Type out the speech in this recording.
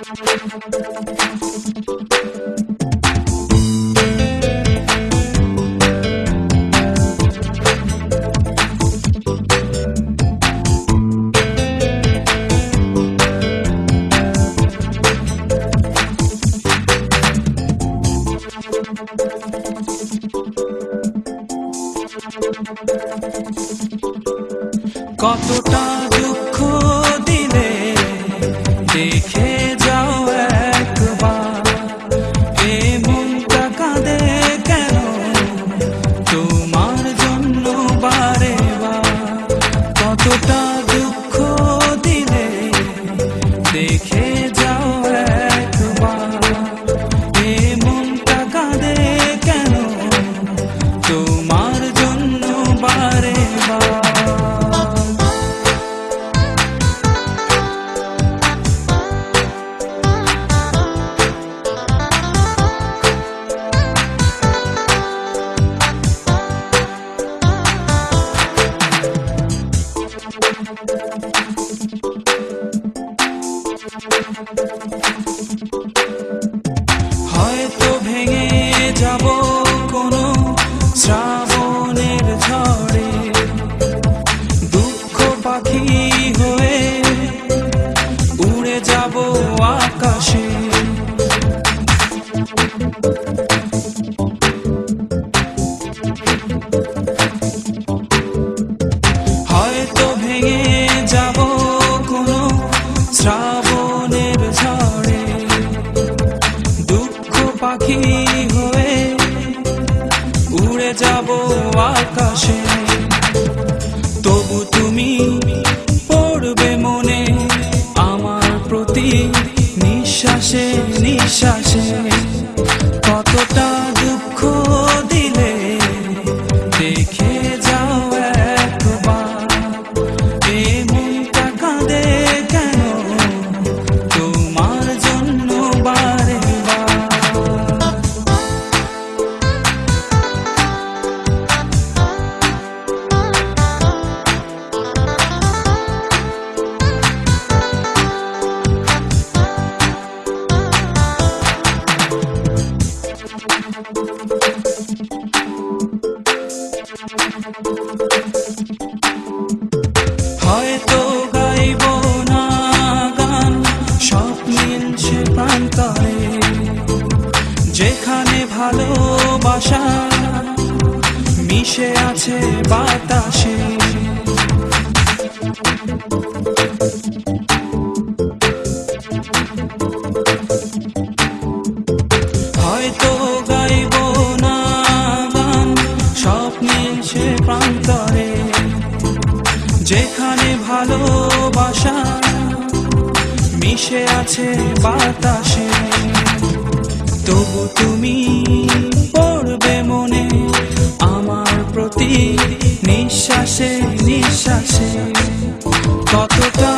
কতটা দুঃখ দিলে দেখে যাও একবার, এ মনটা কাঁদে কেন তোমার জন্য বারে বার। কতটা দুঃখ দিলে দেখে যাও একবার, এ মনটা কাঁদে কেন তোমার জন্য বারে বার। হয়তো ভেঙে যাব কোনো শ্রাবণের ঝড়ে, দুঃখ পাখি হয়ে উড়ে যাব আকাশে। হয়তো ভেঙে যাব কোনো শ্রাবণের ঝড়ে, দুঃখ পাখি হয়ে উড়ে যাব আকাশে। তবু তুমি পড়বে মনে আমার প্রতি নিঃশ্বাসে নিঃশ্বাসে। কতটা দুঃখ দিলে দেখে যাও একবার, এ মনটা কাঁদে কেন তোমার জন্য বারে বার। হয়তো গাইব না গান স্বপ্নিল সে প্রান্তরে, যেখানে ভালোবাসা মিশে আছে বাতাসে। হয়তো গাইব না গান স্বপ্নিল সে প্রান্তরে, যেখানে ভালোবাসা মিশে আছে বাতাসে। তবু তুমি পড়বে মনে আমার প্রতি নিঃশ্বাসে নিঃশ্বাসে। কতটা